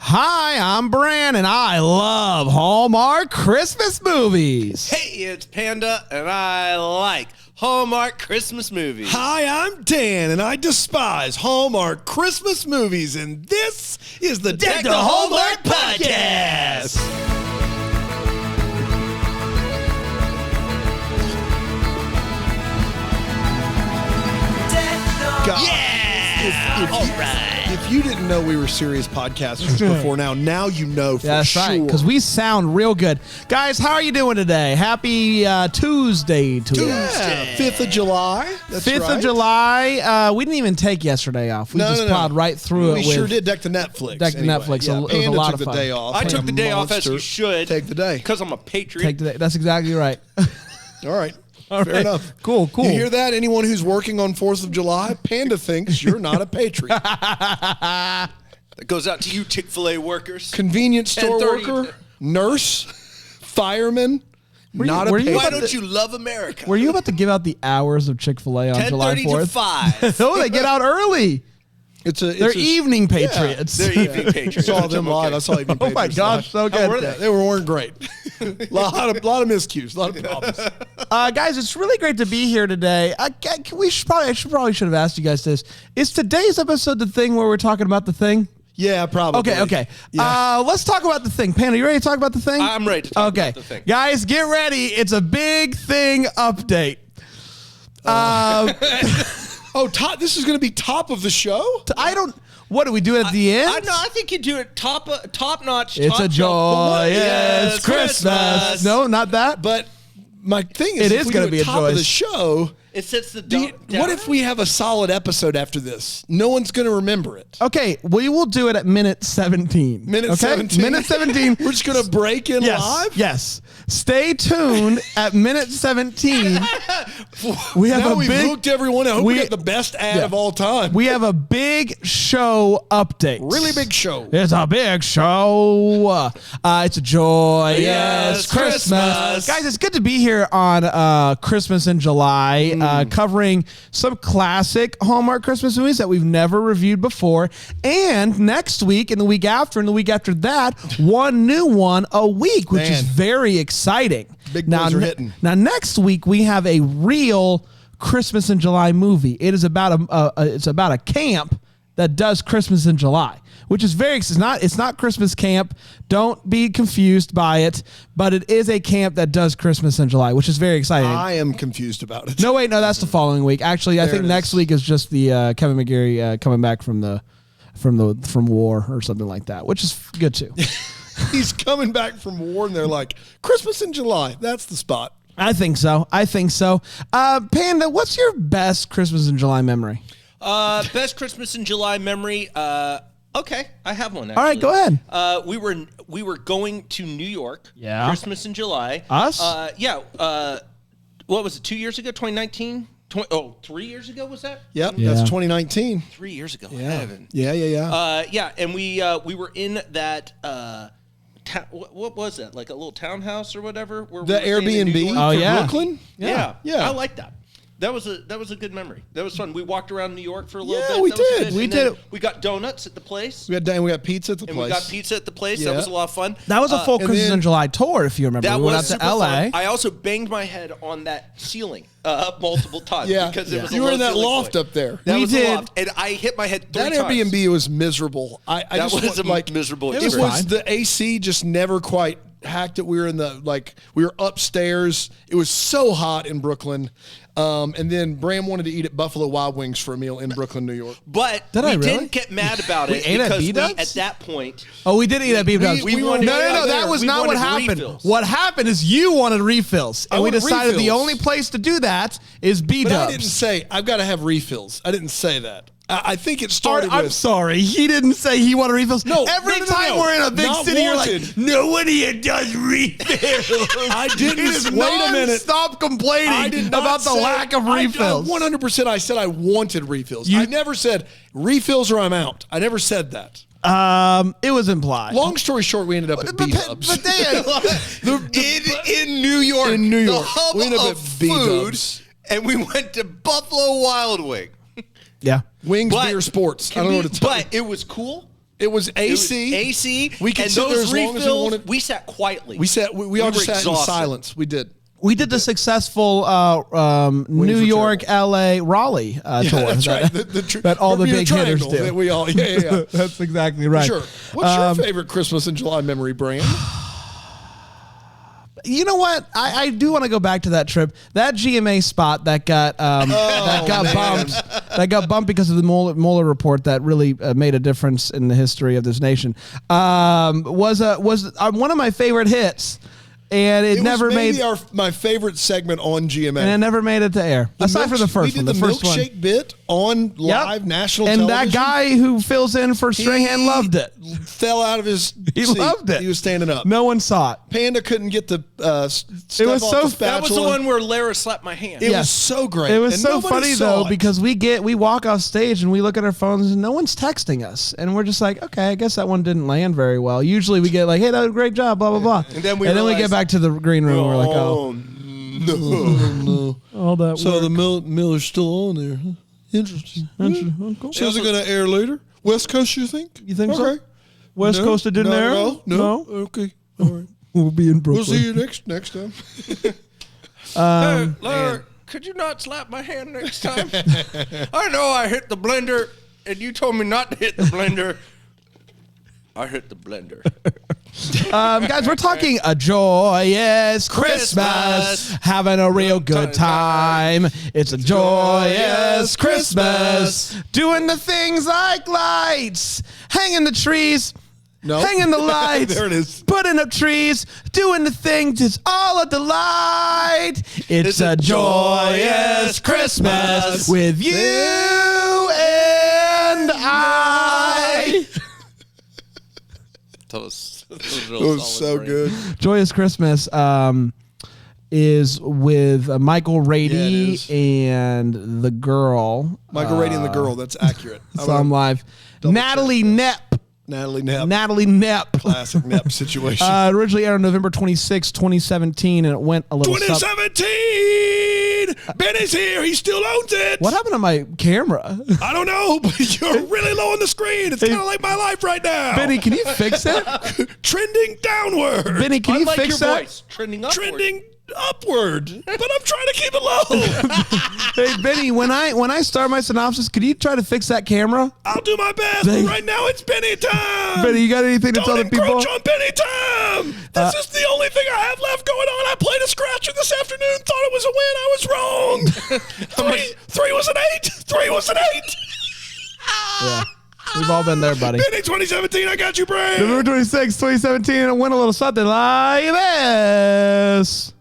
Hi, I'm Bran, and I love Hallmark Christmas movies. Hey, it's Panda, and I like Hallmark Christmas movies. Hi, I'm Dan, and I despise Hallmark Christmas movies, and this is the Deck the Hallmark Podcast. If you didn't know we were serious podcasters before now you know for That's sure. right, because we sound real good. Guys, how are you doing today? Happy Tuesday to Yeah, 5th of July. That's 5th right. of July. We didn't even take yesterday off. We just plowed right through we it. We sure with did Deck to Netflix. Deck to Netflix. Yeah, It was a Panda lot took of fun. the day off. I like took a the day off as monster. you should. Take the day. Because I'm a patriot. Take today. That's exactly right. All right. All Fair right. enough. Cool. You hear that? Anyone who's working on 4th of July, Panda thinks you're not a patriot. That goes out to you, Chick-fil-A workers. Convenience store 10:30. worker, nurse, fireman, not a were you patriot. Why don't you love America? Were you about to give out the hours of Chick-fil-A on July 10:30 4th? to 5. Oh, they get out early. They're evening patriots. They're evening patriots. Saw which them I'm live. okay. I saw Evening Oh my Patriots gosh, live. so good. were Yeah, they weren't great. lot of miscues, a lot of problems. Guys, it's really great to be here today. I should have asked you guys this. Is today's episode the thing where we're talking about the thing? Yeah, probably. Okay. Yeah. Let's talk about the thing. Panda, you ready to talk about the thing? I'm ready to talk about the thing. Guys, get ready. It's a big thing update. This is going to be top of the show? What do we do at the end? I think you do it top notch. It's top a shelf. joyous Christmas. No, not that. But my thing is, It if is we gonna do be a top of the joyous. show, It sets the what if we have a solid episode after this? No one's going to remember it. Okay, we will do it at minute 17. Minute okay? 17? Minute 17. We're just going to break in live? Yes. Stay tuned at minute 17. We have Now a we've big hooked everyone. I hope we got the best ad of all time. We have a big show update. Really big show. It's a big show. It's a joyous Yes, Christmas. Christmas. Guys, it's good to be here on Christmas in July, covering some classic Hallmark Christmas movies that we've never reviewed before. And next week, and the week after, and the week after that, one new one a week, which is Man. very exciting. Big ones are hitting. Now, next week, we have a real Christmas in July movie. It is about a camp that does Christmas in July, which is it's not Christmas camp. Don't be confused by it, but it is a camp that does Christmas in July, which is very exciting. I am confused about it. No, wait, no, that's the following week. Actually, I think it next is. week is just the Kevin McGarry coming back from war or something like that, which is good too. He's coming back from war, and they're like, Christmas in July. That's the spot. I think so. Panda, what's your best Christmas in July memory? Best Christmas in July memory. Okay, I have one. Actually. All right, go ahead. We were going to New York. Yeah. Christmas in July. Us? Yeah. What was it? 2 years ago? 2019. 3 years ago was that? Yep, Yeah. that's 2019. 3 years ago. Yeah. Heaven. Yeah. Yeah, and we were in that. What was that? Like a little townhouse or whatever? Where The we were staying in New Airbnb York? Oh, for yeah. Brooklyn? Yeah. Yeah. I like that. That was a good memory. That was fun. We walked around New York for a little Yeah, bit. we That was did. good. We And then did. We got donuts at the place. We got pizza at the And place. we got pizza at the place. Yeah. That was a lot of fun. That was a full and Christmas then- in July tour, if you remember. That we went was out to super LA. fun. I also banged my head on that ceiling multiple times. Yeah. Because it was You a were low in that ceiling loft point. up there. That We was did. a loft, and I hit my head three That times. Airbnb was miserable. I That just was a like miserable It experience. was the AC just never quite hacked it. We were upstairs. It was so hot in Brooklyn. And then Bram wanted to eat at Buffalo Wild Wings for a meal in Brooklyn, New York. But Did we I really? didn't get mad about We it ate at because B-Dubs? at that point, Oh, we did eat at B-Dubs. we No, wanted- no, there. that was We not what wanted happened. refills. What happened is you wanted refills, and I we wanted decided the refills. only place to do that is But I didn't B-Dubs. say I've got to have refills. I didn't say that. I think it started I'm with sorry, he didn't say he wanted refills. No, every no, no, time no. we're in a big Not city, you're wanted. like, no one here does refills. I didn't. He just Wait a minute. Stop complaining I did not about the say- lack of refills. 100%. I said I wanted refills. You- I never said refills or I'm out. I never said that. It was implied. Long story short, we ended up at B-Dubs. But Dan, in New York, In New York. the hub We ended up of at food, B-Dubs. and we went to Buffalo Wild Wing. yeah. Wings, But- beer, sports. I don't know what to tell you. But it was cool It was AC. AC. We could and sit there those as long as we refills, wanted. we sat quietly. We all were just sat in exhausted. silence. We did. We did the successful New were York, LA, Raleigh tour. That's right. That all the Bermuda big hitters Triangle do. that we all, yeah. That's exactly right. Sure. What's your favorite Christmas in July memory, Bram? You know what? I do want to go back to that trip. That GMA spot that got bumped. That got bumped because of the Mueller report that really made a difference in the history of this nation. Was one of my favorite hits. And it never was maybe made my favorite segment on GMA. and it never made it to air. Aside from the first one, we did the first milkshake one. bit on live national and television. that guy who fills in for Strahan loved it. Fell out of his He seat. loved it. He was standing up. No one saw it. Panda couldn't get the stuff It was off so- the spatula. That was the one where Lara slapped my hand. It Yeah. was so great. It was And so nobody funny saw though it. because we walk off stage and we look at our phones and no one's texting us and we're just like, okay, I guess that one didn't land very well. Usually we get like, hey, that was a great job, blah blah blah, And then we get realize- back to the green room and we're like, oh, no. all that. So work. the Miller's still on there. Huh? Interesting. Oh, cool. So is it going to air later? West Coast, you think? You think so? Okay. West No, Coast it didn't not air? at all? No. Okay. All right. We'll be in Brooklyn. We'll see you next time. Hey, Lara, could you not slap my hand next time? I know I hit the blender, and you told me not to hit the blender. I hit the blender. Guys, we're talking a joyous Christmas, having a real good time. It's a joyous Christmas, doing the things like lights, hanging the trees, No. hanging the lights, There it is. putting up trees, doing the things. It's all a delight. It's a joyous Christmas with you and I. That was It was so good. Joyous Christmas is with Michael Rady Yeah, it is. and the girl. Michael Rady and the girl. That's accurate. So I'm live. double Natalie Knepp. Natalie Knapp. Natalie Knepp. Classic Knapp situation. It originally aired on November 26, 2017, and it went a little. 2017! Benny's here. He still owns it. What happened to my camera? I don't know, but you're really low on the screen. It's kind of like my life right now. Benny, can you fix it? Trending downward. Benny, can you Unlike fix your that? voice, trending upward. Trending upward. But I'm trying to keep it low. Hey, Benny, when I start my synopsis, could you try to fix that camera? I'll do my best. Thank- But right now it's Benny time. Benny, you got anything to Don't tell the people? encroach on Benny time. This is the only thing I have left going on. I played a scratcher this afternoon. Thought it was a win. I was wrong. Three was an 8. 3 was an 8. Yeah. We've all been there, buddy. Benny 2017. I got you, Brad. November 26, 2017, and it went a little something like this.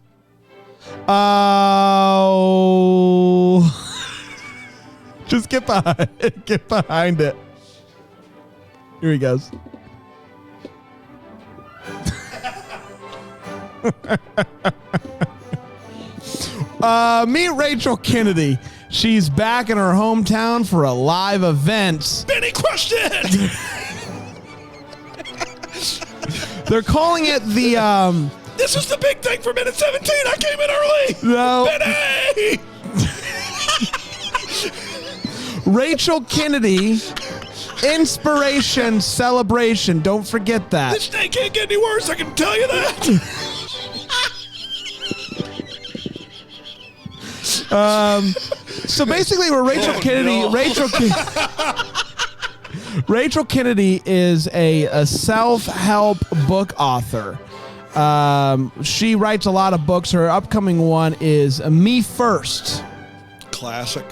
Oh. Just get behind it. Here he goes. Meet Rachel Kennedy. She's back in her hometown for a live event. Benny crushed it. They're calling it the This is the big thing for minute 17. I came in early. no. Benny. Rachel Kennedy Inspiration Celebration. Don't forget that. This day can't get any worse. I can tell you that. So basically, we're Rachel Kennedy is a self-help book author. She writes a lot of books. Her upcoming one is Me First. Classic.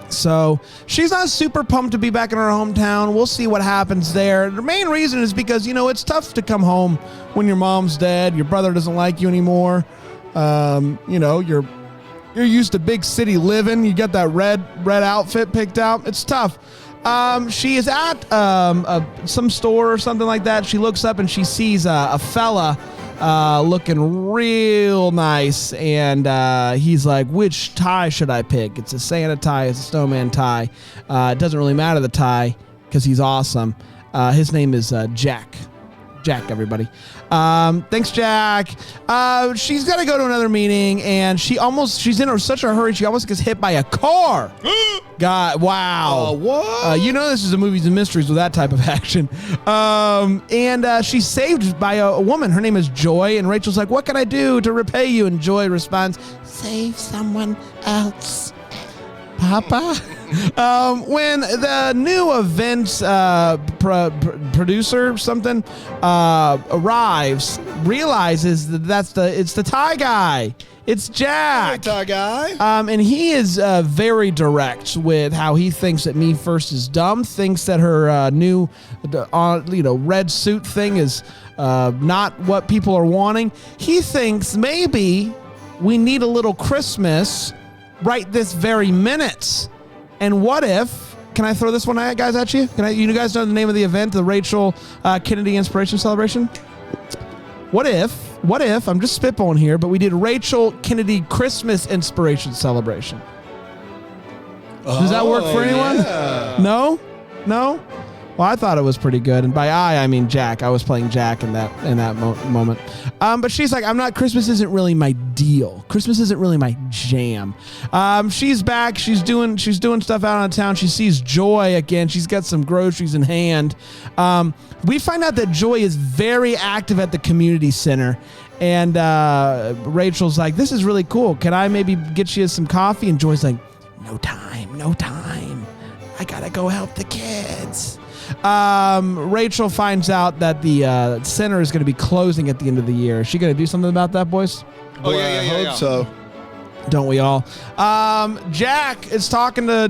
So she's not super pumped to be back in her hometown. We'll see what happens there. The main reason is because, it's tough to come home when your mom's dead, your brother doesn't like you anymore. You're used to big city living. You got that red outfit picked out. It's tough. She is at some store or something like that. She looks up and she sees a fella looking real nice, and he's like, which tie should I pick? It's a Santa tie, it's a snowman tie. It doesn't really matter the tie because he's awesome. His name is Jack. Jack, everybody. Thanks, Jack. She's got to go to another meeting, and she's in such a hurry, she almost gets hit by a car. God, wow. What? You know this is a movies and mysteries with that type of action. And she's saved by a woman. Her name is Joy, and Rachel's like, what can I do to repay you? And Joy responds, save someone else, Papa. When the new events producer something arrives, realizes that it's the Thai guy. It's Jack. Hey, Thai guy. And he is very direct with how he thinks that Me First is dumb. Thinks that her new, red suit thing is not what people are wanting. He thinks maybe we need a little Christmas right this very minute. And what if? Can I throw this one, guys, at you? You guys know the name of the event, the Rachel Kennedy Inspiration Celebration? What if, I'm just spitballing here, but we did Rachel Kennedy Christmas Inspiration Celebration? Does that work for anyone? Yeah. No? Well, I thought it was pretty good, and by I mean Jack. I was playing Jack in that moment. But she's like, Christmas isn't really my deal. Christmas isn't really my jam. She's back. She's doing stuff out on town. She sees Joy again. She's got some groceries in hand. We find out that Joy is very active at the community center. And Rachel's like, this is really cool. Can I maybe get you some coffee? And Joy's like, no time. I gotta go help the kids. Rachel finds out that the center is going to be closing at the end of the year. Is she going to do something about that, boys? Oh, yeah, I hope so. Don't we all? Jack is talking to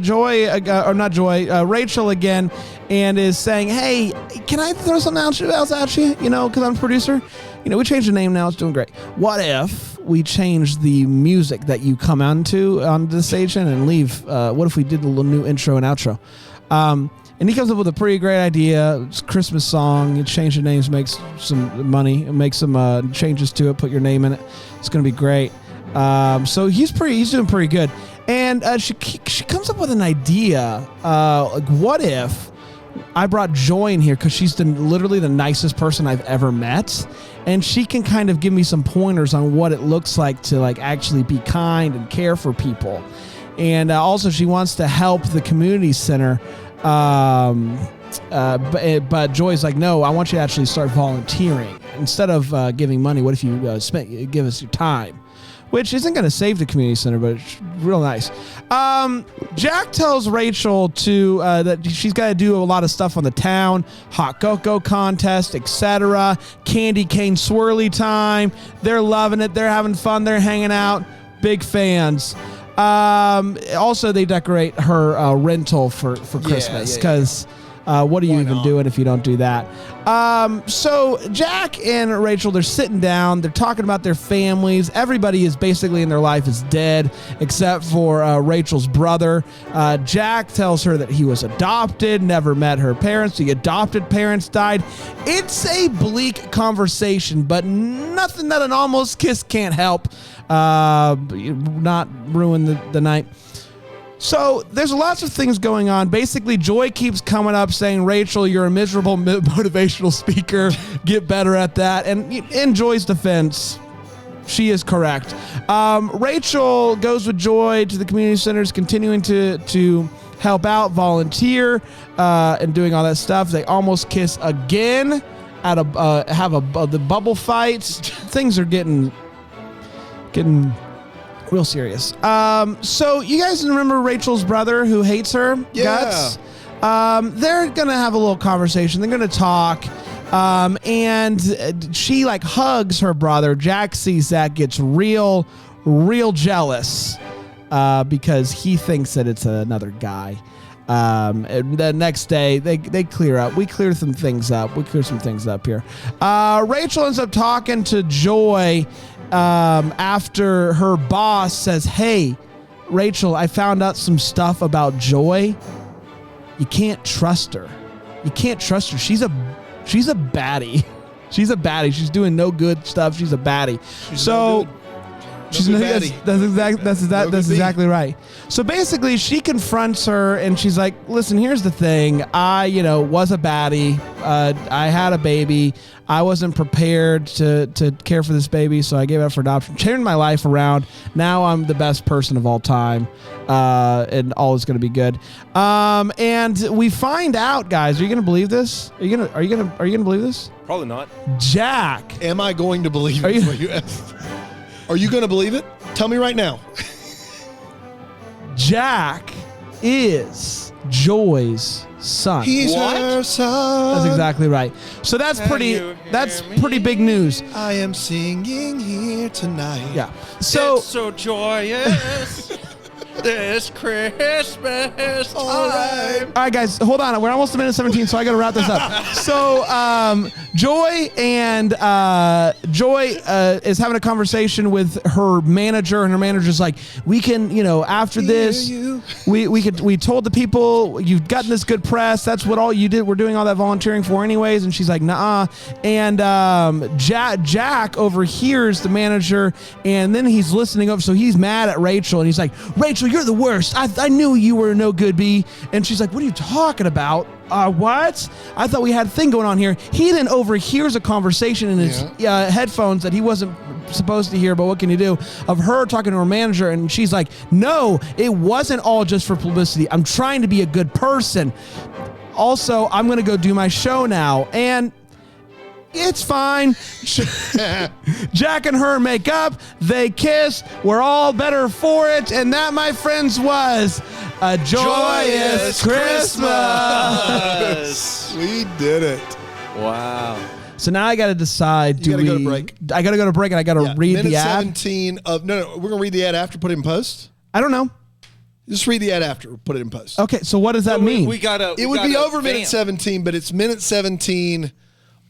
Rachel again, and is saying, hey, can I throw something else at you? Because I'm a producer. We changed the name now. It's doing great. What if we change the music that you come on the station and leave? What if we did a little new intro and outro? And he comes up with a pretty great idea. It's a Christmas song. You change the names, makes some money, make some changes to it, put your name in it. It's going to be great. So he's doing pretty good. And she comes up with an idea. What if I brought Joy in here, because she's literally the nicest person I've ever met, and she can kind of give me some pointers on what it looks like to actually be kind and care for people. And also she wants to help the community center. But Joy's like, no, I want you to actually start volunteering instead of giving money. What if you give us your time? Which isn't going to save the community center, but it's real nice. Jack tells Rachel that she's got to do a lot of stuff on the town, hot cocoa contest, etc. Candy cane swirly time. They're loving it. They're having fun. They're hanging out. Big fans. Also, they decorate her rental for Christmas, because what are you even doing if you don't do that? So Jack and Rachel, they're sitting down. They're talking about their families. Everybody is basically in their life is dead except for Rachel's brother. Jack tells her that he was adopted, never met her parents. The adopted parents died. It's a bleak conversation, but nothing that an almost kiss can't help. Not ruin the night. So there's lots of things going on. Basically, Joy keeps coming up saying, Rachel, you're a miserable motivational speaker. Get better at that. And in Joy's defense, she is correct. Rachel goes with Joy to the community centers, continuing to help out, volunteer, and doing all that stuff. They almost kiss again at the bubble fights. Things are getting real serious. So you guys remember Rachel's brother who hates her guts? They're gonna have a little conversation. They're gonna talk. And she hugs her brother. Jack sees that, gets real jealous because he thinks that it's another guy. And the next day they clear up. We clear some things up. Here. Rachel ends up talking to Joy after her boss says, hey, Rachel, I found out some stuff about Joy. You can't trust her. She's a baddie. She's doing no good stuff. She's a baddie. That's No good exactly right. So basically, she confronts her and she's like, "Listen, here's the thing. I, was a baddie. I had a baby. I wasn't prepared to care for this baby, so I gave it up for adoption. Turned my life around. Now I'm the best person of all time, and all is going to be good." And we find out, guys. Are you going to believe this? Are you gonna believe this? Probably not. Jack. Am I going to believe Are it? you- What you asked? Are you going to believe it? Tell me right now. Jack is Joy's son. He's What? her son. That's exactly right. So that's you pretty big news. I am singing here tonight. Yeah. So It's so joyous this Christmas time. All right. all right, guys, hold on. We're almost a minute 17, so I got to wrap this up. So Joy is having a conversation with her manager, and her manager's like, "We can, after this, you. we told the people you've gotten this good press. That's what all you did. We're doing all that volunteering for anyways." And she's like, "Nuh-uh." And Jack overhears the manager, and then he's listening over, so he's mad at Rachel, and he's like, "Rachel, you're the worst. I knew you were no good, B." And she's like, "What are you talking about? What? I thought we had a thing going on here." He then overhears a conversation in his headphones that he wasn't supposed to hear, but what can you do? Of her talking to her manager, and she's like, "No, it wasn't all just for publicity. I'm trying to be a good person. Also, I'm going to go do my show now." And it's fine. Jack and her make up. They kiss. We're all better for it. And that, my friends, was a joyous Christmas. We did it. Wow. So now I got to decide. You gotta go to break. I got to go to break, and I got to read minute the ad. 17 of no. We're gonna read the ad after. Put it in post. I don't know. Just read the ad after. Put it in post. Okay, so what does that mean? We gotta. It would be over minute 17, but it's minute 17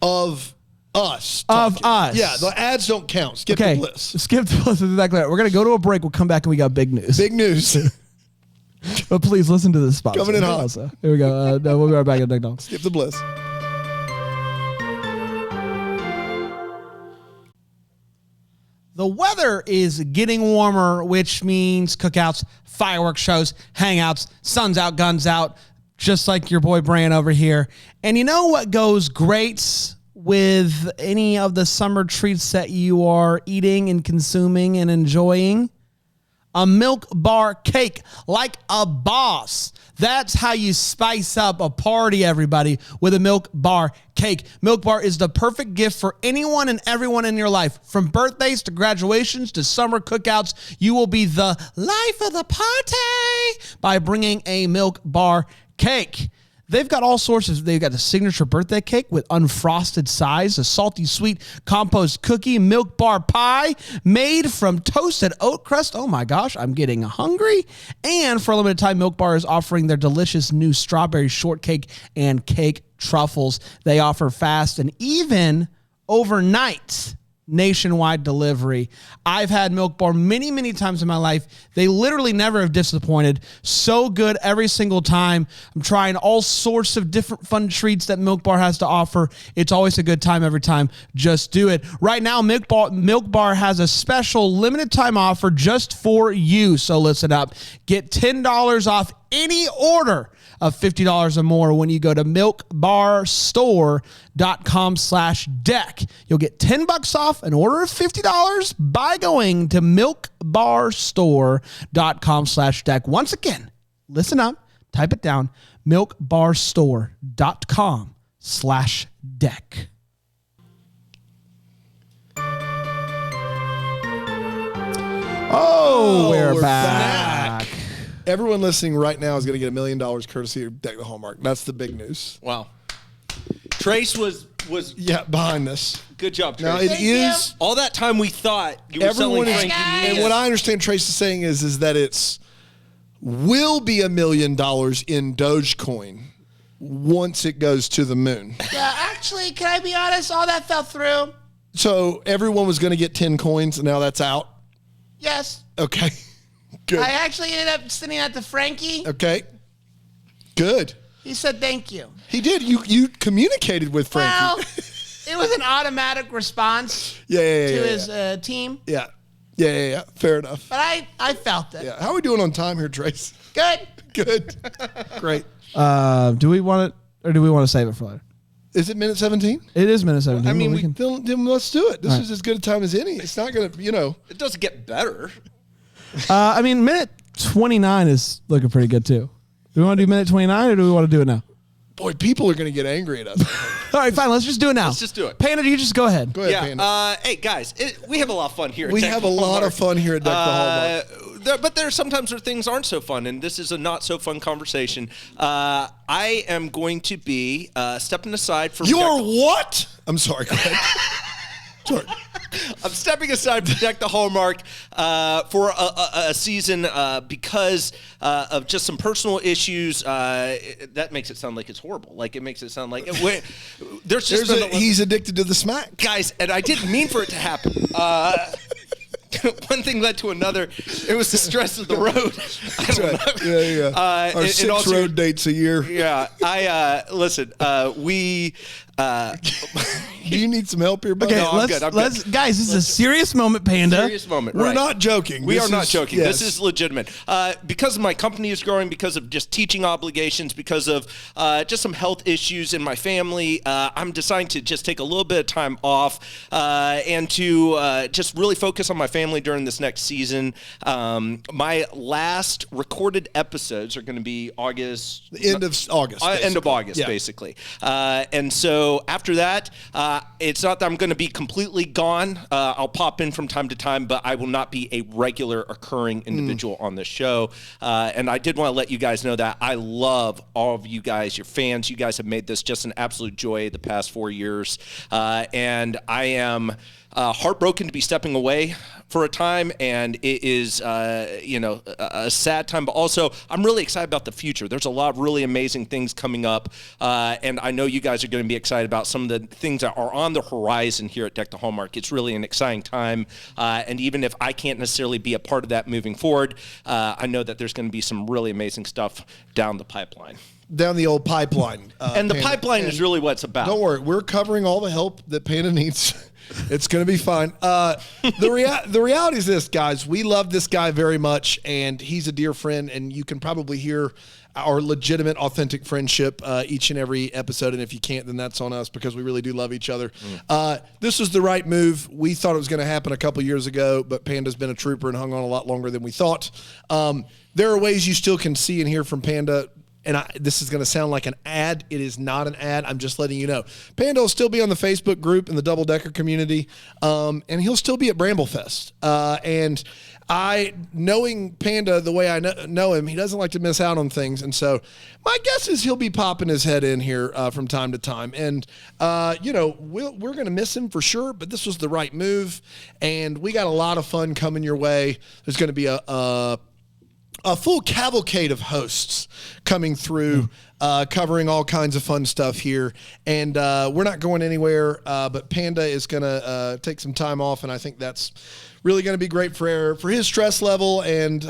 of us. Of talking. us. Yeah, the ads don't count. Skip the bliss. Skip the bliss. Exactly right. We're going to go to a break. We'll come back, and we got big news. Big news. But please listen to this spot. Coming in hot. Also. Here we go. No, we'll be right back at McDonald's. Skip the bliss. The weather is getting warmer, which means cookouts, fireworks shows, hangouts, sun's out, guns out, just like your boy Brian over here. And you know what goes great with any of the summer treats that you are eating and consuming and enjoying? A Milkbar cake, like a boss. That's how you spice up a party, everybody, with a Milkbar cake. Milkbar is the perfect gift for anyone and everyone in your life. From birthdays to graduations to summer cookouts, you will be the life of the party by bringing a Milkbar cake. They've got all sorts of, they've got the signature birthday cake with unfrosted sides, a salty sweet compost cookie, Milkbar pie made from toasted oat crust. Oh my gosh, I'm getting hungry. And for a limited time, Milkbar is offering their delicious new strawberry shortcake and cake truffles. They offer fast and even overnight nationwide delivery. I've had Milkbar many, many times in my life. They literally never have disappointed. So good every single time. I'm trying all sorts of different fun treats that Milkbar has to offer. It's always a good time every time. Just do it. Right now, Milkbar has a special limited time offer just for you. So listen up. Get $10 off any order of $50 or more when you go to milkbarstore.com/deck. You'll get $10 off an order of $50 by going to milkbarstore.com/deck. Once again, listen up, type it down, milkbarstore.com/deck. Oh, we're back. Everyone listening right now is going to get $1 million courtesy of Deck the Hallmark. That's the big news. Wow. Trace was behind this. good job, Trace. Now it is all that time we thought you were selling everyone is, Frankie and Muniz. what I understand Trace is saying is that it's will be $1 million in Dogecoin once it goes to the moon. Yeah, actually, can I be honest? All that fell through. So everyone was going to get 10 coins, and now that's out. Yes. Okay. Good. I actually ended up sending that to Frankie. Okay. Good. He said thank you. He did. You communicated with Frankie. Well, it was an automatic response yeah, to his team. Yeah. Yeah. Fair enough. But I felt it. Yeah. How are we doing on time here, Trace? Good. Good. Great. Do we want it, or do we want to save it for later? Is it minute 17? It is minute 17. I mean, we can. Then let's do it. This All is as good a time as any. It's not going to, It doesn't get better. I mean, minute 29 is looking pretty good too. Do we want to do minute 29 or do we want to do it now? boy, people are going to get angry at us. All right, fine. Let's just do it now. Let's just do it. Panda, you just go ahead. Go ahead, Yeah. Panda. Hey, guys, we have a lot of fun here. We at have Deck a the lot Hallmark. of fun here at Deck the Hallmark. But there are sometimes where things aren't so fun, and this is a not so fun conversation. I am going to be stepping aside from. You're what? I'm sorry. Go ahead. Sorry. I'm stepping aside from Deck the Hallmark for a season because of just some personal issues. That makes it sound like it's horrible. Like it makes it sound like there's just he's addicted to the smack, guys, and I didn't mean for it to happen. One thing led to another. It was the stress of the road. That's right. Yeah. Our 6 road dates a year. Yeah. Listen. We. Do you need some help here, buddy? Okay, No, I'm good, I'm good. guys, this is a serious moment, Panda. Serious moment. We're right. not joking. We This are not is- joking. yes. This is legitimate. Because my company is growing, because of just teaching obligations, because of just some health issues in my family, I'm deciding to just take a little bit of time off and to just really focus on my family during this next season. My last recorded episodes are going to be August. The end of August. End of basically. August, Yeah. basically. And so after that, it's not that I'm going to be completely gone. I'll pop in from time to time, but I will not be a regular occurring individual on this show. And I did want to let you guys know that I love all of you guys, your fans. You guys have made this just an absolute joy the past 4 years. And I am heartbroken to be stepping away for a time, and it is, a sad time, but also I'm really excited about the future. There's a lot of really amazing things coming up, and I know you guys are going to be excited about some of the things that are on the horizon here at Deck the Hallmark. It's really an exciting time, and even if I can't necessarily be a part of that moving forward, I know that there's going to be some really amazing stuff down the pipeline. Down the old pipeline. And the Panda. pipeline is really what it's about. Don't worry. We're covering all the help that Panda needs. It's going to be fine. The reality is this, guys. We love this guy very much, and he's a dear friend, and you can probably hear our legitimate, authentic friendship each and every episode, and if you can't, then that's on us because we really do love each other. This was the right move. We thought it was going to happen a couple years ago, but Panda's been a trooper and hung on a lot longer than we thought. There are ways you still can see and hear from Panda. And this is going to sound like an ad. It is not an ad. I'm just letting you know. Panda will still be on the Facebook group in the Double Decker community, and he'll still be at Bramblefest. And knowing Panda the way I know him, he doesn't like to miss out on things. And so my guess is he'll be popping his head in here from time to time. And, we're going to miss him for sure, but this was the right move. And we got a lot of fun coming your way. There's going to be a full cavalcade of hosts coming through, covering all kinds of fun stuff here. And we're not going anywhere, but Panda is going to take some time off, and I think that's really going to be great for his stress level. And,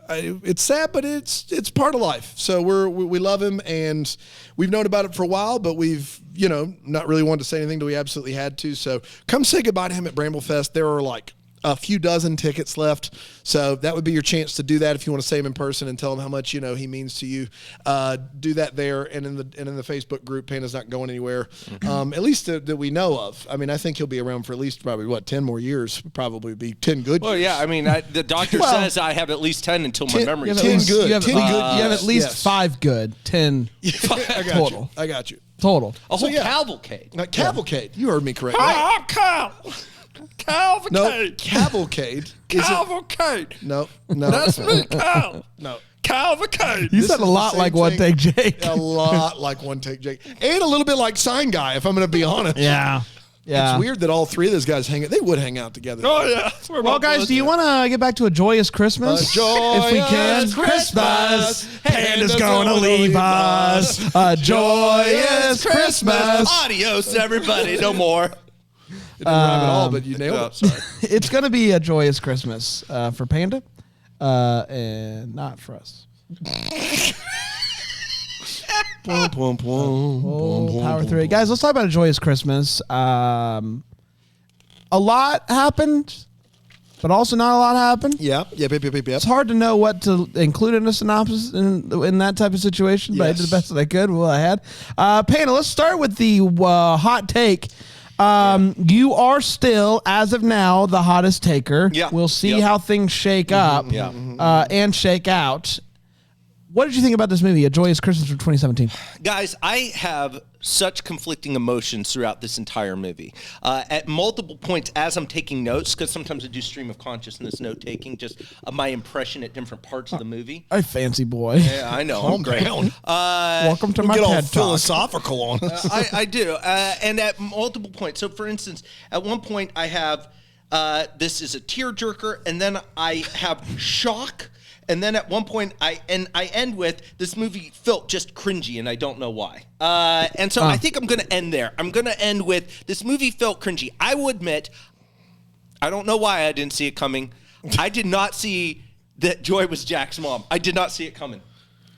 it's sad, but it's part of life. So we love him, and we've known about it for a while, but we've, not really wanted to say anything till we absolutely had to. So come say goodbye to him at Bramblefest. There are like a few dozen tickets left. So that would be your chance to do that if you want to say him in person and tell him how much, he means to you. Do that there. And in the Facebook group, Panda's not going anywhere. At least that we know of. I mean, I think he'll be around for at least probably 10 more years, probably be 10 good Well, years. yeah, I mean, the doctor says I have at least 10 until my memory. You have, 10 at least, good. you have, 10 good, you have yes, at least yes. 5 good. 10 total. I got you. Total. A whole yeah. cavalcade. Cavalcade. You heard me correctly. Cavalcade. No, cavalcade. Is it? Cavalcade. No. That's me, Cal. No. Cavalcade. You This said is a the lot same like One thing. Take Jake. A lot like One Take Jake. And a little bit like Sign Guy, if I'm going to be honest. Yeah. It's weird that all three of those guys they would hang out together. Oh, yeah. Well, guys, do you want to get back to a joyous Christmas? A joyous if we can. Christmas. Panda's gonna leave us. A joyous Christmas. Adios, everybody. No more. It didn't rhyme at all, but you nailed it. Sorry. It's going to be a joyous Christmas for Panda and not for us. Power through it. Guys, let's talk about a joyous Christmas. A lot happened but also not a lot happened. Yep. It's hard to know what to include in a synopsis in that type of situation, but I did the best that I could with what I had. Panda, let's start with the hot take. You are still, as of now, the hottest taker. Yeah. We'll see how things shake up and shake out. What did you think about this movie, A Joyous Christmas from 2017? Guys, I have such conflicting emotions throughout this entire movie. At multiple points, as I'm taking notes, because sometimes I do stream of consciousness note taking, just of my impression at different parts of the movie. A fancy boy. Yeah, I know. I'm great. Welcome to my Get all TED Talk. philosophical on us. I do. And at multiple points. So, for instance, at one point, I have this is a tearjerker, and then I have shock. And then at one point, I end with this movie felt just cringy, and I don't know why. And so I think I'm going to end there. I'm going to end with this movie felt cringy. I will admit, I don't know why I didn't see it coming. I did not see that Joy was Jack's mom. I did not see it coming.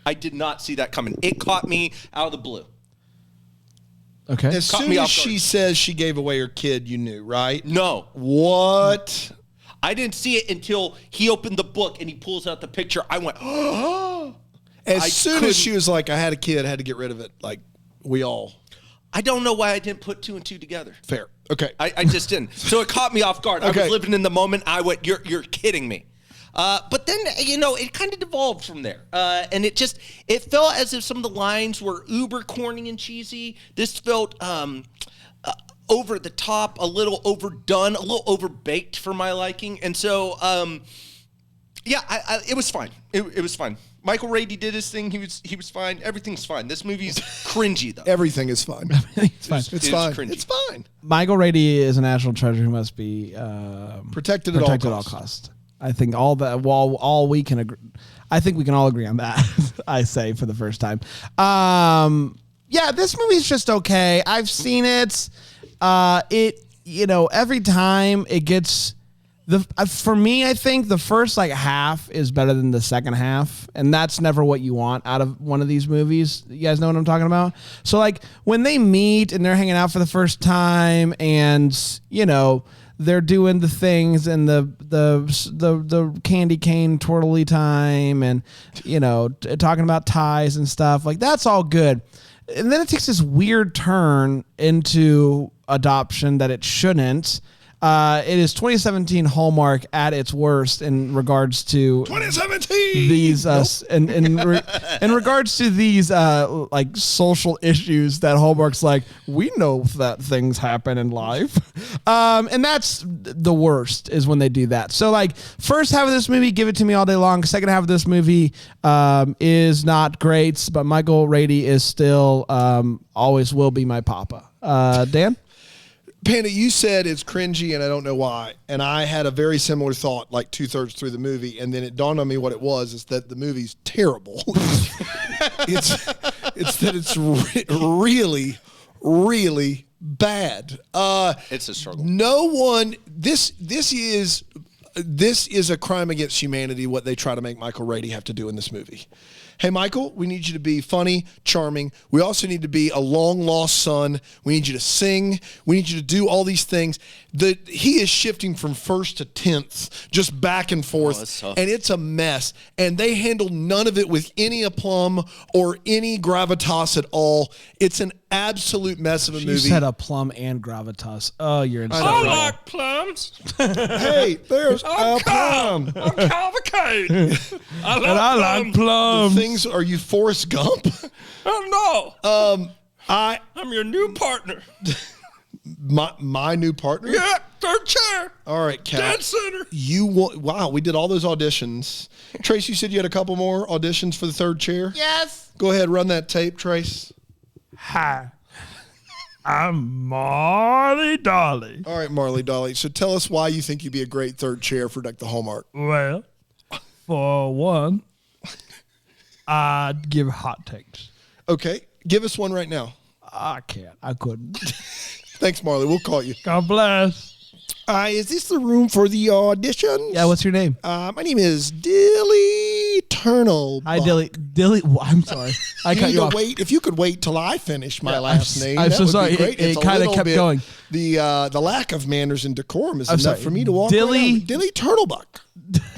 I did not see that coming. It caught me out of the blue. Okay. As soon as she says she gave away her kid, you knew, right? No. What? I didn't see it until he opened the book and he pulls out the picture. I went, oh. As soon as she was like, I had a kid, I had to get rid of it. Like, we all. I don't know why I didn't put two and two together. Fair. Okay. I just didn't. So it caught me off guard. I was living in the moment. I went, you're kidding me. But then, it kind of devolved from there. And it felt as if some of the lines were uber corny and cheesy. This felt over the top, a little overdone, a little overbaked for my liking. And so, it was fine. It was fine. Michael Rady did his thing. He was fine. Everything's fine. This movie's cringy, though. Everything is fine. It's fine. It's fine. Cringy. It's fine. Michael Rady is a national treasure who must be Protected at all costs. I think all we can agree. I think we can all agree on that. I say for the first time. This movie's just okay. I've seen it. Every time it gets for me, I think the first half is better than the second half, and that's never what you want out of one of these movies. You guys know what I'm talking about? So when they meet and they're hanging out for the first time, and they're doing the things and the candy cane twirly time, and talking about ties and stuff, that's all good. And then it takes this weird turn into adoption that it shouldn't. It is 2017 Hallmark at its worst in regards to 2017 these in regards to these social issues that Hallmark's we know that things happen in life, and that's the worst is when they do that. So first half of this movie, give it to me all day long. Second half of this movie is not great, but Michael Rady is still always will be my papa. Dan? Panda, you said it's cringy and I don't know why. And I had a very similar thought 2/3 through the movie. And then it dawned on me what it was, is that the movie's terrible. it's that it's really, really bad. It's a struggle. No one, this is a crime against humanity, what they try to make Michael Rady have to do in this movie. Hey, Michael, we need you to be funny, charming. We also need to be a long-lost son. We need you to sing. We need you to do all these things. He is shifting from first to 10th, just back and forth, and it's a mess. And they handle none of it with any aplomb or any gravitas at all. It's an absolute mess of a movie. You said aplomb and gravitas. Oh, you're in I like plums. Hey, there's a plum. I'm cavalcade. I like plums. Things, are you Forrest Gump? Oh, no. I'm your new partner. My new partner? Yeah, third chair. All right, Kat. Dead center. Wow, we did all those auditions. Trace, you said you had a couple more auditions for the third chair? Yes. Go ahead, run that tape, Trace. Hi. I'm Marley Dolly. All right, Marley Dolly. So tell us why you think you'd be a great third chair for the Hallmark. Well, for one, I'd give hot takes. Okay, give us one right now. I can't. I couldn't. Thanks, Marley. We'll call you. God bless. Is this the room for the auditions? Yeah, what's your name? My name is Dilly Turtle. Hi, Dilly. I'm sorry. I You cut need you to off. wait. If you could wait till I finish my last name, I'm that so would be sorry. great. It It's a kinda little kept bit- going. The lack of manners and decorum is I'm enough sorry. for me to walk. Dilly- right out. Dilly Turtlebuck,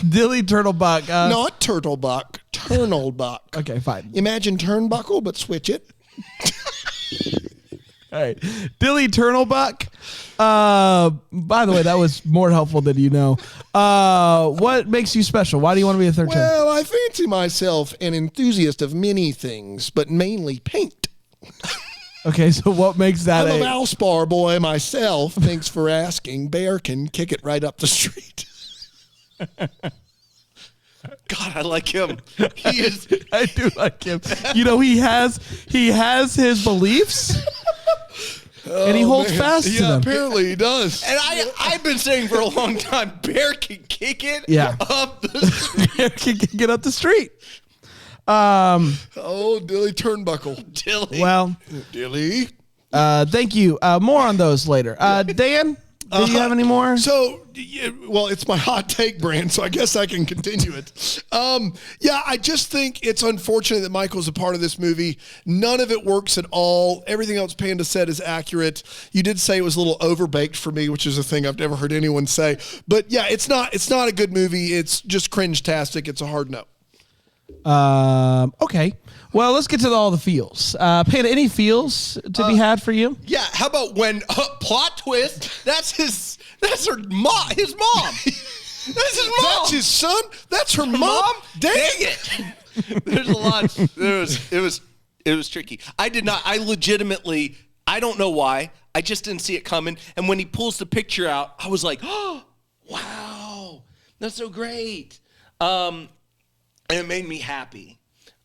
Dilly Turtlebuck. not Turtlebuck. Turtlebuck. Okay, fine. Imagine turnbuckle, but switch it. All right. Dilly Turtlebuck. By the way, that was more helpful than you know. What makes you special? Why do you want to be a third chair? Well, I fancy myself an enthusiast of many things, but mainly paint. Okay, so what makes that I'm a a... Valspar boy myself. Thanks for asking. Bear can kick it right up the street. God, I like him. He is. I do like him. You know, he has his beliefs, and he holds fast to Yeah, them. apparently he does. And I've been saying for a long time, Bear can kick it up the street. Can get up the street. Oh, Dilly Turnbuckle. Dilly. Well, Dilly. thank you. More on those later. Dan, do you have any more? So, well, it's my hot take brand, so I guess I can continue it. Yeah, I just think it's unfortunate that Michael's a part of this movie. None of it works at all. Everything else Panda said is accurate. You did say it was a little overbaked for me, which is a thing I've never heard anyone say. But yeah, it's not a good movie. It's just cringe-tastic. It's a hard no. Okay. Well, let's get to all the feels. Panda, any feels to be had for you? Yeah, how about when plot twist? That's his mom. His mom. That's his mom. That's his son? That's her mom? Dang it. There's a lot. It was tricky. I legitimately, I don't know why. I just didn't see it coming. And when he pulls the picture out, I was like, oh, wow, that's so great. And it made me happy.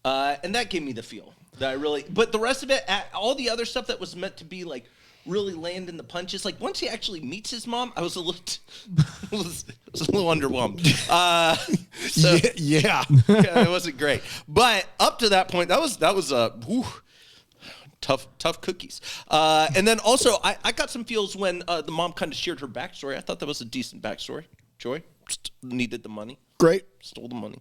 And that gave me the feel that I really, but the rest of it, all the other stuff that was meant to be like really landing the punches, like once he actually meets his mom, I was a little, underwhelmed. So, yeah. yeah, it wasn't great. But up to that point, that was tough cookies. And then also, I got some feels when the mom kind of shared her backstory. I thought that was a decent backstory. Joy needed the money. Great. Stole the money.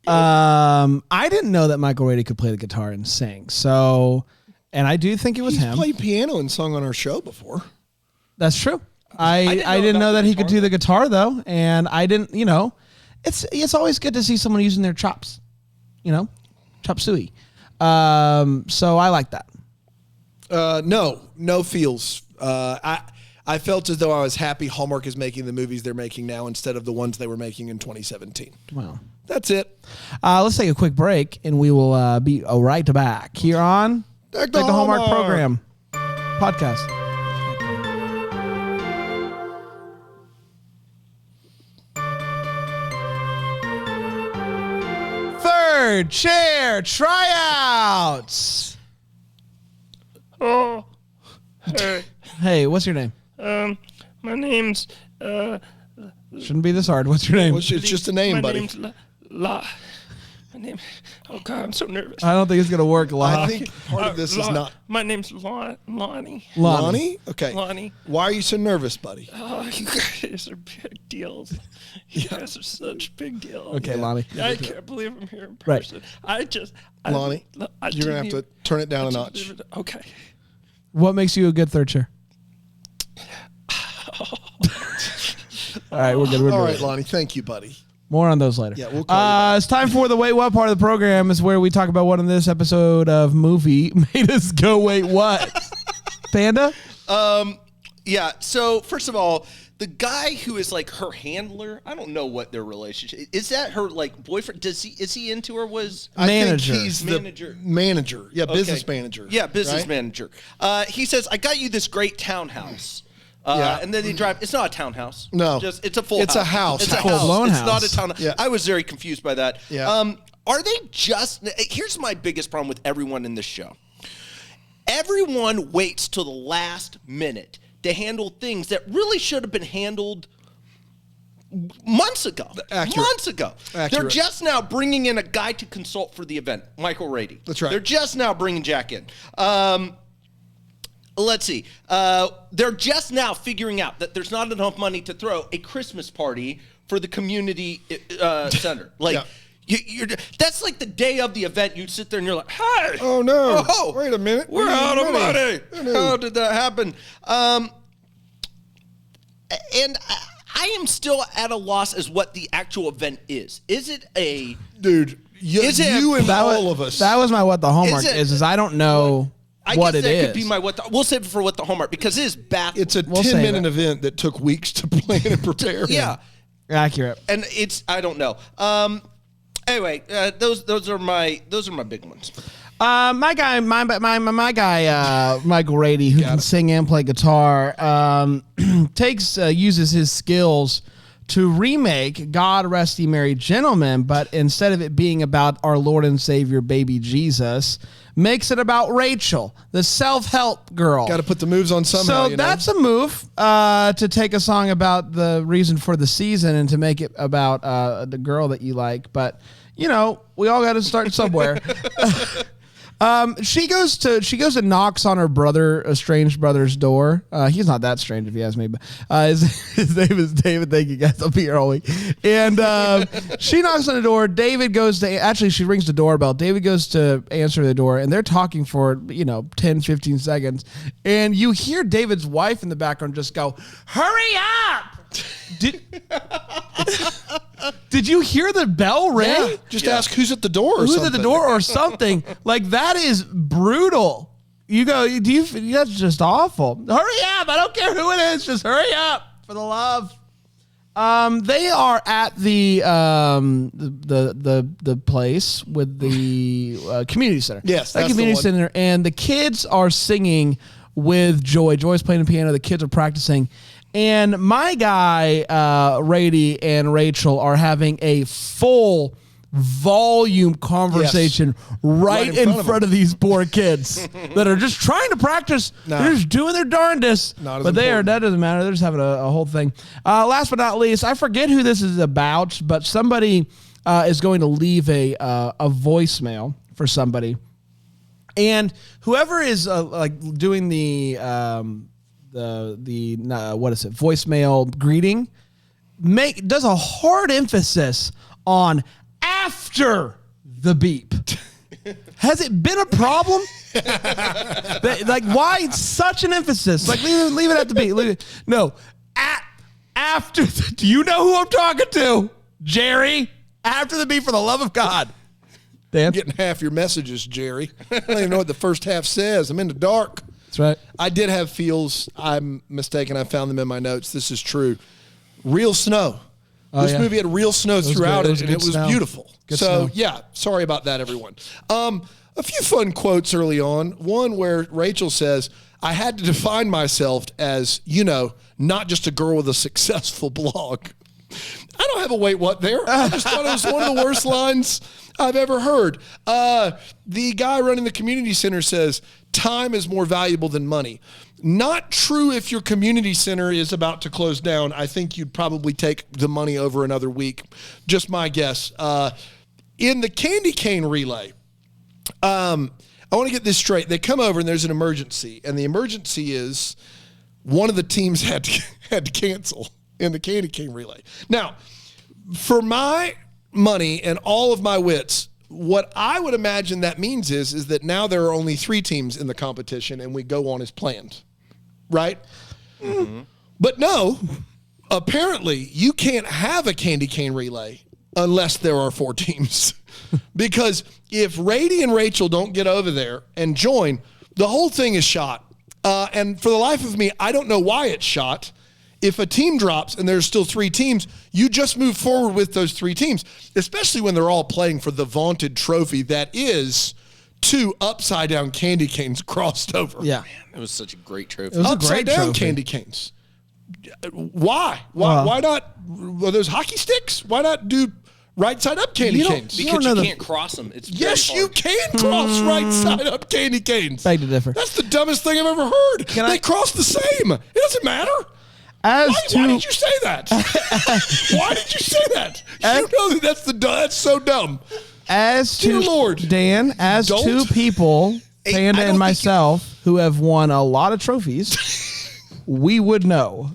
I didn't know that Michael Rady could play the guitar and sing. So, and I do think it was He's him. played piano and sung on our show before. That's true. I didn't know that he could do the guitar though, and I didn't. You know, it's always good to see someone using their chops. You know, chop suey. So I like that. No feels. I felt as though I was happy Hallmark is making the movies they're making now instead of the ones they were making in 2017. Wow. That's it. Let's take a quick break, and we will be right back here on Deck the the Hallmark Hallmark Program podcast. Third chair tryouts. Oh, hey, Hey, what's your name? my name's Shouldn't be this hard. What's your name? It's just a name, my buddy. name's my name. Oh God, I'm so nervous. I don't think it's gonna work. I Lonnie. think part of this is not. My name's Lonnie. Lonnie? Okay. Lonnie. Why are you so nervous, buddy? Oh, you guys are big deals. You guys are such big deals. Okay, Lonnie. I can't believe I'm here in Right. person. Lonnie, you're going to have to turn it down a notch. Okay. What makes you a good third chair? All right, we're good. We're All good. right, Lonnie. Thank you, buddy. More on those later. Yeah, we'll call you It's time for the Wait What part of the program is where we talk about what in this episode of movie made us go, wait, what? Panda? Yeah. So first of all, the guy who is like her handler, I don't know what their relationship is. That her like boyfriend? Is he into her? Manager. I think he's Manager. the manager. Yeah, business Okay. manager. Yeah, business right? manager. He says, "I got you this great townhouse." Yeah. And then they drive. It's not a townhouse. No. It's a full. It's a house. It's a Full-blown house. It's house. not a townhouse. Yeah. I was very confused by that. Yeah. Are they just? Here's my biggest problem with everyone in this show. Everyone waits till the last minute to handle things that really should have been handled months ago. Accurate. Months ago. Accurate. They're just now bringing in a guy to consult for the event, Michael Rady. That's right. They're just now bringing Jack in. Let's see. They're just now figuring out that there's not enough money to throw a Christmas party for the community center. Like, Yeah. That's like the day of the event. You sit there and you're like, hey. Oh, no. Wait a minute. We're out of money. How did that happen? And I am still at a loss as what the actual event is. Is it a... Dude, you and all of us. That was my what the Hallmark is I don't know what it is. I guess that could be my what the... We'll save it for what the Hallmark, because it is baffling. It's a 10-minute event that took weeks to plan and prepare. Yeah. Accurate. And it's... I don't know. Anyway, those are my big ones. My guy, Michael Rady, who can sing and play guitar, uses his skills to remake God Rest Ye Merry Gentlemen, but instead of it being about our Lord and Savior, baby Jesus, makes it about Rachel, the self-help girl. Got to put the moves on somehow. So that's a move to take a song about the reason for the season and to make it about the girl that you like. But we all got to start somewhere. She goes and knocks on her estranged brother's door. He's not that strange if you ask me, but his name is David. Thank you guys. I'll be here all week. And she knocks on the door. She rings the doorbell. David goes to answer the door, and they're talking for 10, 15 seconds. And you hear David's wife in the background just go, "Hurry up!" Did you hear the bell ring? Yeah. Just ask who's at the door or who's something. at the door or something. Like, that is brutal. You go, that's just awful. Hurry up. I don't care who it is. Just hurry up for the love. They are at the place with the community center. Yes, that's the community center. And the kids are singing with Joy. Joy's playing the piano. The kids are practicing. And my guy, Rady and Rachel, are having a full volume conversation right in front of these poor kids that are just trying to practice. They're just doing their darndest. That doesn't matter. They're just having a whole thing. Last but not least, I forget who this is about, but somebody is going to leave a voicemail for somebody. And whoever is doing the voicemail greeting does a hard emphasis on after the beep. Has it been a problem? Why such an emphasis? Leave it at the beep. No, after. Do you know who I'm talking to, Jerry? After the beep, for the love of God. Dan? I'm getting half your messages, Jerry. I don't even know what the first half says. I'm in the dark. That's right. I did have feels. I'm mistaken. I found them in my notes. This is true. Real snow. This movie had real snow throughout it, and it was beautiful. Sorry about that, everyone. A few fun quotes early on. One where Rachel says, "I had to define myself as, not just a girl with a successful blog." I don't have a wait what there. I just thought it was one of the worst lines I've ever heard. The guy running the community center says, "Time is more valuable than money." Not true if your community center is about to close down. I think you'd probably take the money over another week. Just my guess. In the candy cane relay, I want to get this straight. They come over and there's an emergency. And the emergency is one of the teams had to cancel in the candy cane relay. Now, for my money and all of my wits, what I would imagine that means is that now there are only 3 teams in the competition and we go on as planned, right? Mm-hmm. But no, apparently you can't have a candy cane relay unless there are 4 teams. Because if Rady and Rachel don't get over there and join, the whole thing is shot. And for the life of me, I don't know why it's shot. If a team drops and there's still 3 teams, you just move forward with those 3 teams, especially when they're all playing for the vaunted trophy that is 2 upside-down candy canes crossed over. Yeah. Man, it was such a great trophy. It was upside-down candy canes. Why? Why not? Are those hockey sticks? Why not do right-side-up candy canes? Because you can't cross them. It's yes, very hard. you can cross right-side-up candy canes. Beg to differ. That's the dumbest thing I've ever heard. They cross the same. It doesn't matter. Why did you say that? Why did you say that? You know that's so dumb. Dear Lord. Dan, as 2 people, Panda and myself, who have won a lot of trophies, we would know.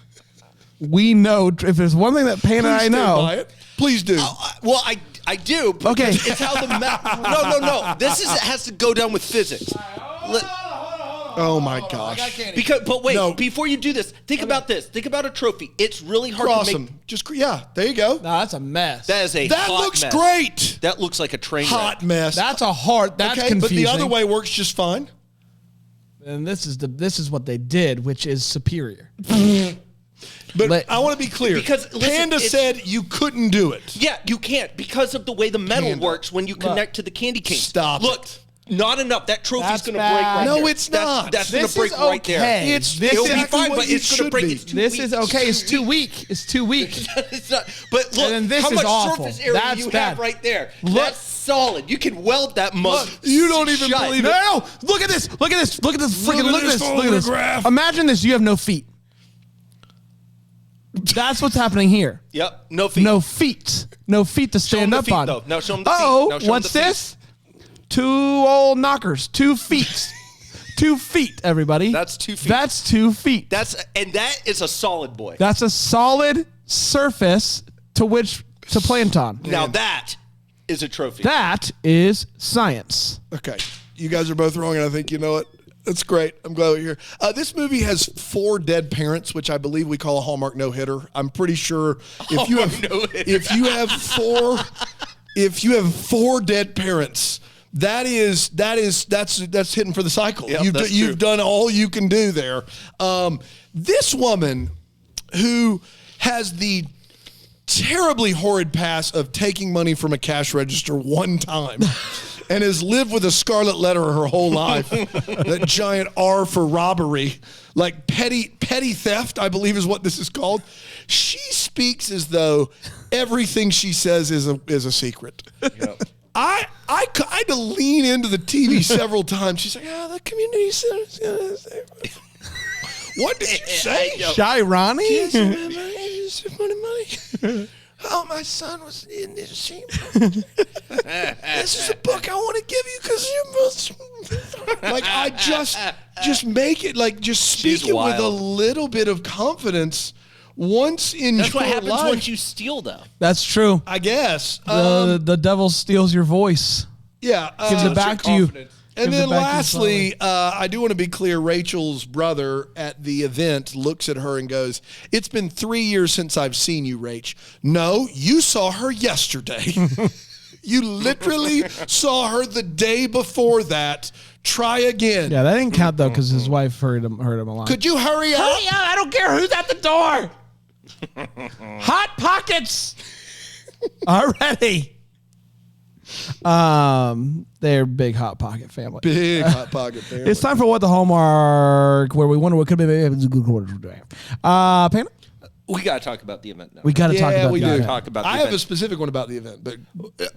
We know if there's one thing that Panda and I know. Please do. Well, I do. Okay. It's how the no. This has to go down with physics. Oh my gosh. But wait, No. before you do this, think about this. Think about a trophy. It's really hard Cross to make. them. Just there you go. No, that's a mess. That is a That hot looks mess. great. That looks like a train Hot wreck. mess. That's that's okay, confusing. but the other way works just fine. And this is what they did, which is superior. But I want to be clear. Because, listen, Panda said you couldn't do it. Yeah, you can't because of the way the metal works when you connect to the candy cane. Stop Look, it. not enough. That trophy's That's going to bad. break right No, there. it's not. That's going This to break is right there. okay. It's This It'll is be exactly fine, what but you it's going should to break. be. It's too This weak. is okay. It's too weak. It's too weak. It's not. But look, And then this how is much awful. surface area That's you bad. have right there. Look. That's solid. You can weld that mug. You don't even shut. believe it. No, look at this. Look at this. Look at this. Freaking at look at this this. Look at this. photograph. Imagine this. You have no feet. That's what's happening here. Yep. No feet. No feet. No feet to Show 'em stand the up feet, on. though. No, show 'em the feet. Oh, No, show 'em what's the feet. this? 2 old knockers. 2 feet. 2 feet, everybody. That's 2 feet. That's 2 feet. That is a solid boy. That's a solid surface to which to plant on. Now that is a trophy. That is science. Okay. You guys are both wrong, and I think you know it. That's great. I'm glad we're here. This movie has 4 dead parents, which I believe we call a Hallmark no-hitter. I'm pretty sure if you have four dead parents, that's hitting for the cycle. Yep, that's true. You've done all you can do there. This woman who has the terribly horrid past of taking money from a cash register one time and has lived with a scarlet letter her whole life. That giant R for robbery, like petty theft, I believe is what this is called. She speaks as though everything she says is a secret. Yep. I had to lean into the TV several times. She's like, the community center. What did you say? Shy Ronnie? Money. Oh, my son was in this sheep. This is a book I want to give you because you're like, I just make it like just speak She's it with a wild. little bit of confidence once in That's your what happens life. once you steal, though. That's true. I guess. The devil steals your voice. Yeah. Gives it back to you. confidence. And Gives then it back to you lastly, I do want to be clear, Rachel's brother at the event looks at her and goes, "It's been 3 years since I've seen you, Rach." No, you saw her yesterday. You literally saw her the day before that. Try again. Yeah, that didn't count though because his wife heard him a lot. Could you hurry up? Hurry up, I don't care who's at the door. Hot Pockets already. They're big Hot Pocket family. Big Hot Pocket family. It's time for What the Hallmark, where we wonder what could be. Panda? We got to talk about the event now. We got to talk about we the do. event. Talk about the I have a event. specific one about the event, but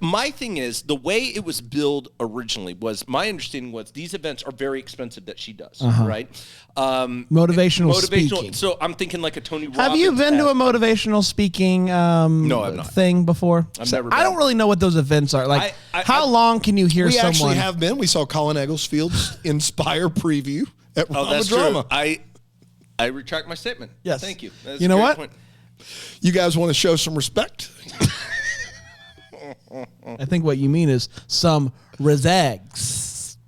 My thing is, the way it was billed originally was, my understanding was these events are very expensive that she does, right? Motivational speaking. So I'm thinking like a Tony Robbins. Have you been to a motivational speaking No, I've not. thing before? I've never I don't been. really know what those events are. Like, how long can you hear we someone? actually have been. We saw Colin Egglesfield's Inspire preview at Oh, that's Drama. true. I retract my statement. Yes. Thank you. That's You a know great what? point. You guys want to show some respect? I think what you mean is some rezags.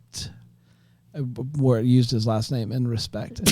Where it used his last name in respect.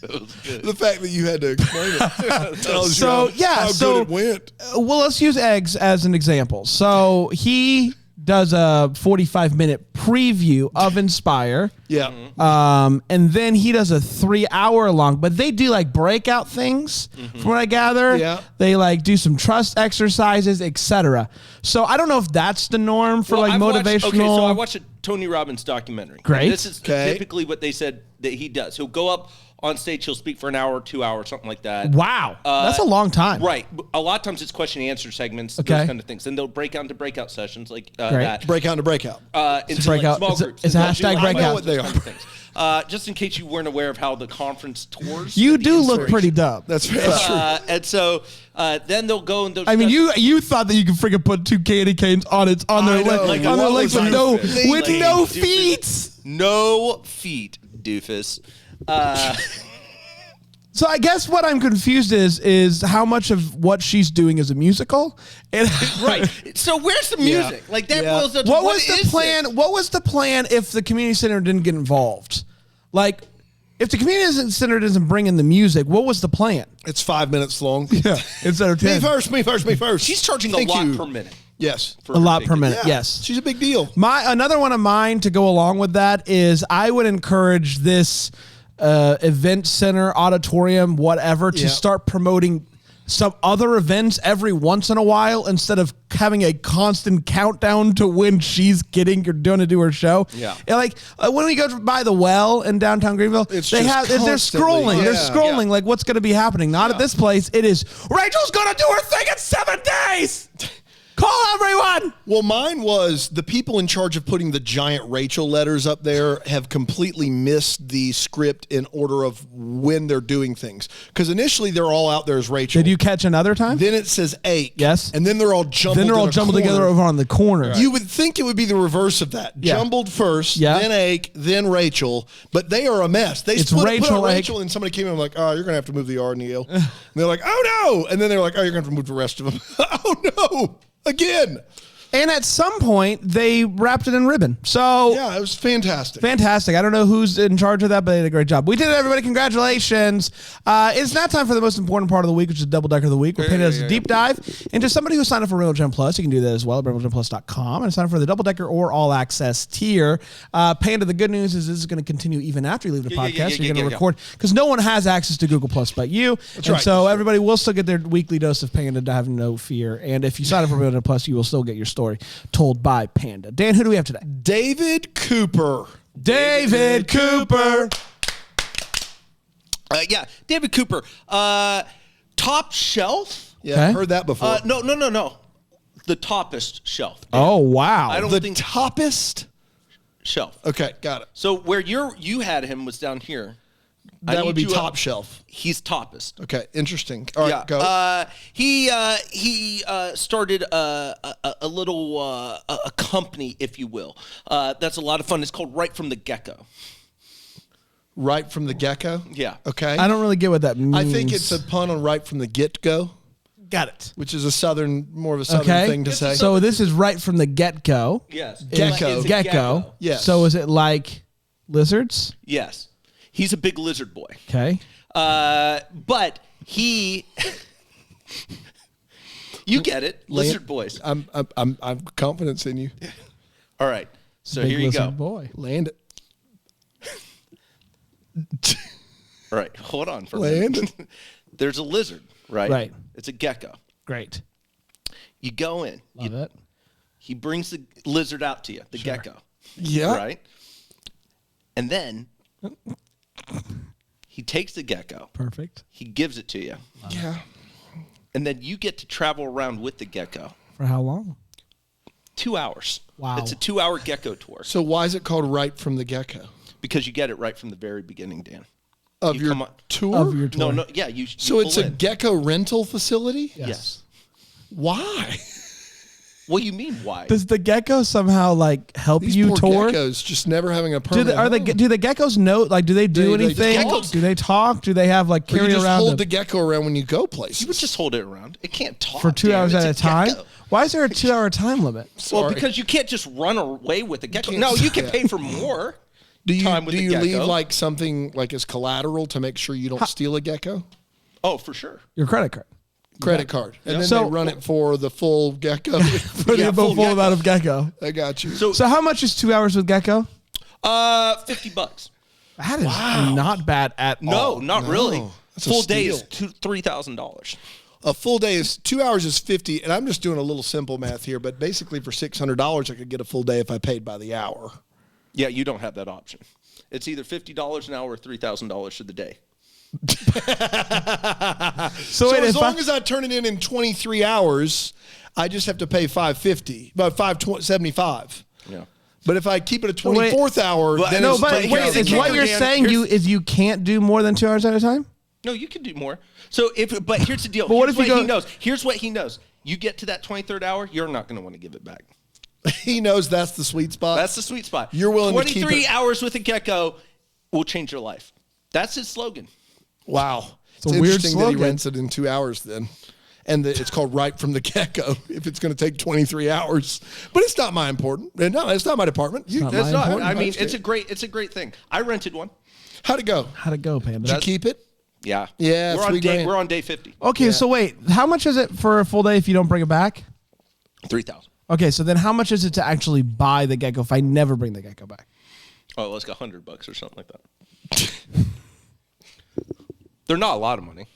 The fact that you had to explain it tells So, you how good it went. Well, let's use eggs as an example. So he does a 45-minute preview of Inspire. Yeah. And then he does a 3-hour long, but they do like breakout things from what I gather. Yeah. They like do some trust exercises, etc. So I don't know if that's the norm for like I've watched- motivational. okay, so I watched a Tony Robbins documentary. Great. And this is Okay. typically what they said that he does. He'll go up on stage, he'll speak for an hour, 2 hours, something like that. Wow. That's a long time. Right. A lot of times it's question and answer segments, Okay. those kind of things. And they'll break out into breakout sessions like Great. that. Breakout to breakout. Into breakout. like small It's a- groups. it's a And they'll do, hashtag like, breakout. I know what they those are. kinds of things. Just in case you weren't aware of how the conference tours. You the do look inspiration. pretty dumb. That's true. And so then they'll go and they'll I mean, discuss- you thought that you could freaking put 2 candy canes on their I know. leg, Like, on their what legs was with I no thinking? with no Doofus. feet. No feet, doofus. So I guess what I'm confused is how much of what she's doing is a musical. And Right. So where's the music? Like that boils up to what was the is plan? this? What was the plan if the community center didn't get involved? Like, if the community center doesn't bring in the music, what was the plan? It's 5 minutes long. Yeah, instead of 10. Me first. She's charging Thank a lot you. per minute. Yes. For A her lot per ticket. minute. Yeah. Yes. She's a big deal. Another one of mine to go along with that is I would encourage this event center, auditorium, whatever, to start promoting some other events every once in a while instead of having a constant countdown to when she's going to do her show. Yeah. And like when we go by the well in downtown Greenville, They're scrolling. They're scrolling like what's going to be happening. Not at this place. It is Rachel's going to do her thing in 7 days. Call everyone. Well, mine was the people in charge of putting the giant Rachel letters up there have completely missed the script in order of when they're doing things. Because initially they're all out there as Rachel. Did you catch another time? Then it says Ake. Yes. And then they're all jumbled together over on the corner. You would think it would be the reverse of that. Yeah. Jumbled first, Yeah. then Ake, then Rachel. But they are a mess. They It's put Rachel, out Ake. Rachel, and somebody came in and like, oh, you're going to have to move the R and the L. And they're like, oh, no. And then they're like, oh, you're going to have to move the rest of them. Oh, no. Again. And at some point, they wrapped it in ribbon. So Yeah, it was fantastic. fantastic. I don't know who's in charge of that, but they did a great job. We did it, everybody. Congratulations. It's now time for the most important part of the week, which is Double Decker of the Week. We're Panda does a deep dive into somebody who signed up for Real Gem Plus. You can do that as well at RealGemPlus.com and sign up for the Double Decker or All Access tier. Panda, the good news is this is going to continue even after you leave the podcast. You're going to record because no one has access to Google Plus but you. That's right. So everybody will still get their weekly dose of Panda to have no fear. And if you sign up for Real Gem Plus, you will still get your story told by Panda. Dan, who do we have today? David Cooper. David Cooper. David Cooper. Top shelf? Yeah, Okay. heard that before. No. The toppest shelf. Oh, wow. I don't The think toppest? shelf. Okay, got it. So where you had him was down here. I That need would be you top up. shelf. He's toppest. Okay, interesting. All right, go. He started a little a company, if you will. That's a lot of fun. It's called Right from the Get-Go. Right from the get-go? Yeah. Okay. I don't really get what that means. I think it's a pun on right from the get-go, Got it. which is more of a southern thing to say. So this is right from the get-go. Yes. Gecko. Is a Gecko. Yes. So is it like lizards? Yes. He's a big lizard boy. Okay. But he, you get it, lizard boys. I'm confidence in you. All right, so Big here you lizard go. boy. Land it. All right, hold on for a Land minute. There's a lizard, right? Right. It's a gecko. Great. You go in. Love it. He brings the lizard out to you, the gecko. Yeah. Right. And then he takes the gecko. Perfect. He gives it to you, Yeah. and then you get to travel around with the gecko. For how long? 2 hours. Wow. It's a 2-hour gecko tour So why is it called right from the get-go? because you get it right from the very beginning, Dan. Of You your come on- tour? Of your tour. No, yeah. You So it's pull a in. gecko rental facility? Yes. Why? What do you mean? Why? Does the gecko somehow like help These you poor tour? geckos just never having a Do permanent the, home. do the geckos know? Like, do they do They anything? talk? Do they talk? Do they have like Or you carry just around hold them the gecko around when you go places. You would just hold it around. It can't talk for 2 Dan. hours It's at a time? gecko. Why is there a 2 hour time limit? Well, Sorry. because you can't just run away with the gecko. Can't No, you say can that. pay for more. Do you time with the leave gecko. like something like as collateral to make sure you don't steal a gecko? Oh, for sure. Your credit card. Credit card. And then So- they run it for the full gecko. For the full full gecko. amount of gecko. I got you. So, So how much is 2 hours with gecko? $50. That is not bad at No, all. not really. That's a Full day is steal. $3,000. A full day is 2 hours is 50, and I'm just doing a little simple math here, but basically for $600 I could get a full day if I paid by the hour. Yeah, you don't have that option. It's either $50 an hour or $3,000 for the day. So, So wait, as if long as I turn it in 23 hours, I just have to pay $550, about $575. Yeah. But if I keep it a 24th hour, But- then no, it's but But wait, here's the is what kicker, you're Dan. saying you can't do more than 2 hours at a time? No, you can do more. So but here's the deal. But what Here's if you what go- he knows. Here's what he knows. You get to that 23rd hour, you're not going to want to give it back. he knows that's the sweet spot. That's the sweet spot. You're willing to keep 23 it. hours with a gecko will change your life. That's his slogan. Wow. It's a It's weird interesting that he slogan. rents it in 2 hours then. And it's called right from the get-go if it's going to take 23 hours. But it's not my important. No, it's not my department. It's not. I mean, it's a great thing. I rented one. How'd it go? How'd it go, Panda? Did you keep it? Yeah. Yeah, We're on day 50. Okay, so wait, how much is it for a full day if you don't bring it back? 3,000. Okay, so then how much is it to actually buy the gecko if I never bring the gecko back? Oh, let's go $100 or something like that. They're not a lot of money.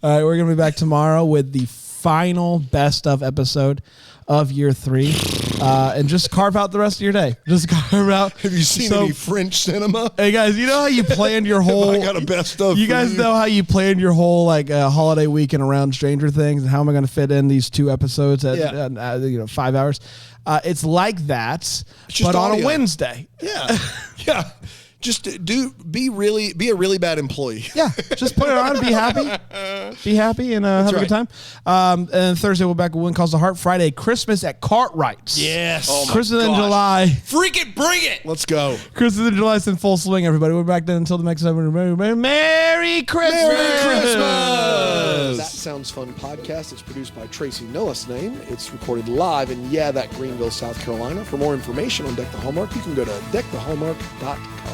All right, we're going to be back tomorrow with the final best of episode of year 3. And just carve out the rest of your day. Just carve out. Have you seen any French cinema? Hey, guys, you know how you planned your whole... I got a best of You for guys know how you planned your whole holiday weekend around Stranger Things and how am I going to fit in these 2 episodes at 5 hours? It's like that, just but on audio. a Wednesday. Yeah. Yeah. Just be a really bad employee. Yeah, just put it on, be happy, and have a good time. And Thursday we'll be back with Win Calls the Heart. Friday, Christmas at Cartwright's. Yes. Oh my Christmas in gosh. July. Freaking bring it! Let's go. Christmas in July is in full swing, everybody. We're back then until the next time. Merry Christmas! That Sounds Fun podcast. It's produced by Tracy Noah's name. It's recorded live in that Greenville, South Carolina. For more information on Deck the Hallmark, you can go to deckthehallmark.com.